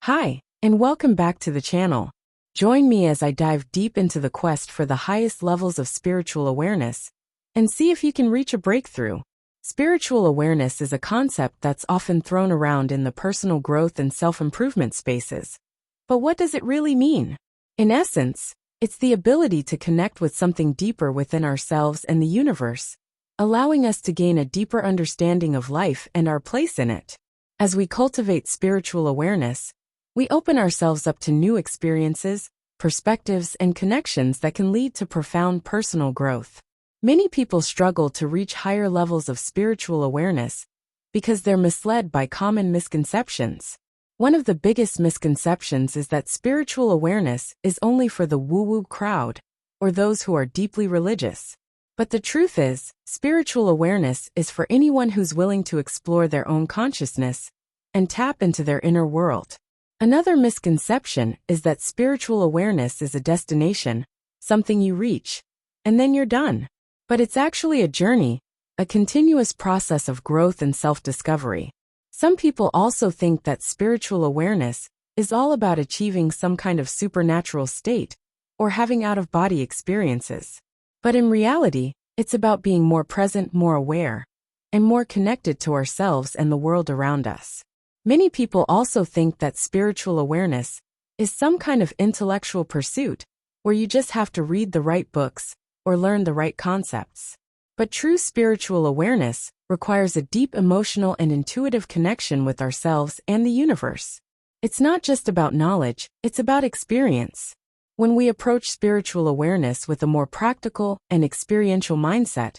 Hi, and welcome back to the channel. Join me as I dive deep into the quest for the highest levels of spiritual awareness and see if you can reach a breakthrough. Spiritual awareness is a concept that's often thrown around in the personal growth and self-improvement spaces. But what does it really mean? In essence, it's the ability to connect with something deeper within ourselves and the universe, allowing us to gain a deeper understanding of life and our place in it. As we cultivate spiritual awareness, we open ourselves up to new experiences, perspectives, and connections that can lead to profound personal growth. Many people struggle to reach higher levels of spiritual awareness because they're misled by common misconceptions. One of the biggest misconceptions is that spiritual awareness is only for the woo-woo crowd or those who are deeply religious. But the truth is, spiritual awareness is for anyone who's willing to explore their own consciousness and tap into their inner world. Another misconception is that spiritual awareness is a destination, something you reach, and then you're done. But it's actually a journey, a continuous process of growth and self-discovery. Some people also think that spiritual awareness is all about achieving some kind of supernatural state or having out-of-body experiences. But in reality, it's about being more present, more aware, and more connected to ourselves and the world around us. Many people also think that spiritual awareness is some kind of intellectual pursuit where you just have to read the right books or learn the right concepts. But true spiritual awareness requires a deep emotional and intuitive connection with ourselves and the universe. It's not just about knowledge, it's about experience. When we approach spiritual awareness with a more practical and experiential mindset,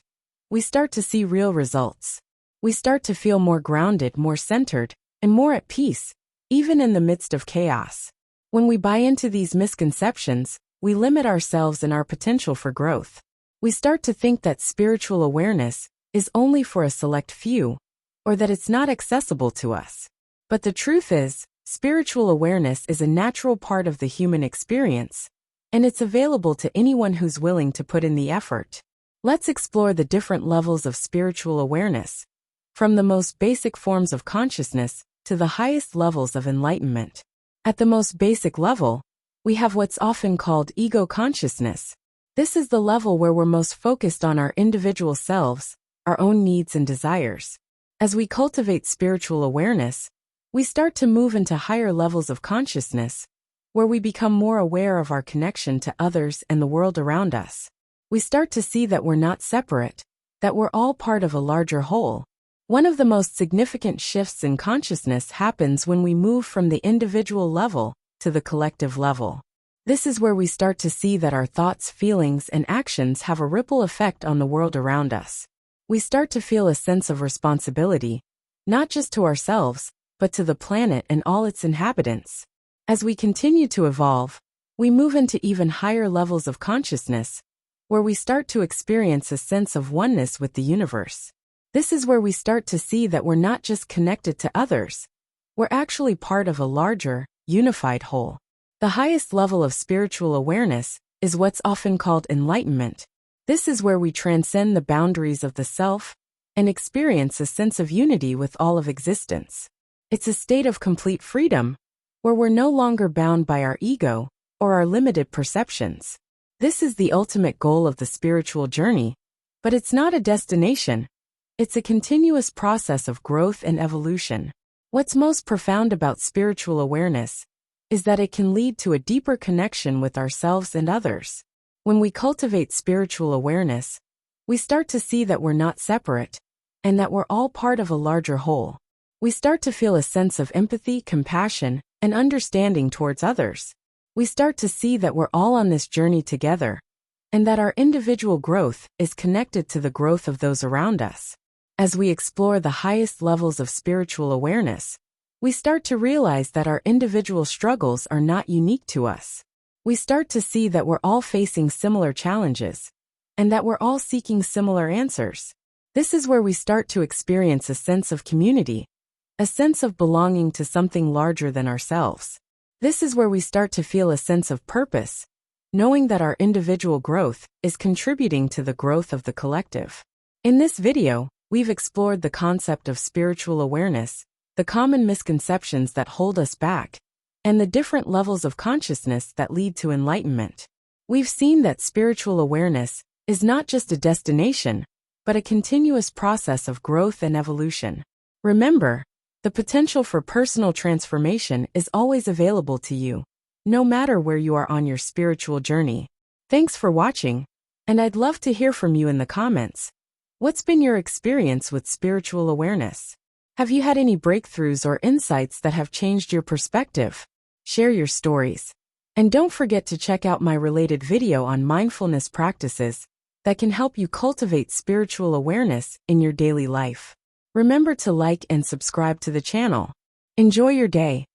we start to see real results. We start to feel more grounded, more centered, and more at peace, even in the midst of chaos. When we buy into these misconceptions, we limit ourselves and our potential for growth. We start to think that spiritual awareness is only for a select few, or that it's not accessible to us. But the truth is, spiritual awareness is a natural part of the human experience, and it's available to anyone who's willing to put in the effort. Let's explore the different levels of spiritual awareness, from the most basic forms of consciousness to the highest levels of enlightenment. At the most basic level, we have what's often called ego consciousness. This is the level where we're most focused on our individual selves, our own needs and desires. As we cultivate spiritual awareness, we start to move into higher levels of consciousness, where we become more aware of our connection to others and the world around us. We start to see that we're not separate, that we're all part of a larger whole. One of the most significant shifts in consciousness happens when we move from the individual level to the collective level. This is where we start to see that our thoughts, feelings, and actions have a ripple effect on the world around us. We start to feel a sense of responsibility, not just to ourselves, but to the planet and all its inhabitants. As we continue to evolve, we move into even higher levels of consciousness, where we start to experience a sense of oneness with the universe. This is where we start to see that we're not just connected to others, we're actually part of a larger, unified whole. The highest level of spiritual awareness is what's often called enlightenment. This is where we transcend the boundaries of the self and experience a sense of unity with all of existence. It's a state of complete freedom, where we're no longer bound by our ego or our limited perceptions. This is the ultimate goal of the spiritual journey, but it's not a destination. It's a continuous process of growth and evolution. What's most profound about spiritual awareness is that it can lead to a deeper connection with ourselves and others. When we cultivate spiritual awareness, we start to see that we're not separate, and that we're all part of a larger whole. We start to feel a sense of empathy, compassion, and understanding towards others. We start to see that we're all on this journey together, and that our individual growth is connected to the growth of those around us. As we explore the highest levels of spiritual awareness, we start to realize that our individual struggles are not unique to us. We start to see that we're all facing similar challenges, and that we're all seeking similar answers. This is where we start to experience a sense of community, a sense of belonging to something larger than ourselves. This is where we start to feel a sense of purpose, knowing that our individual growth is contributing to the growth of the collective. In this video, we've explored the concept of spiritual awareness, the common misconceptions that hold us back, and the different levels of consciousness that lead to enlightenment. We've seen that spiritual awareness is not just a destination, but a continuous process of growth and evolution. Remember, the potential for personal transformation is always available to you, no matter where you are on your spiritual journey. Thanks for watching, and I'd love to hear from you in the comments. What's been your experience with spiritual awareness? Have you had any breakthroughs or insights that have changed your perspective? Share your stories. And don't forget to check out my related video on mindfulness practices that can help you cultivate spiritual awareness in your daily life. Remember to like and subscribe to the channel. Enjoy your day.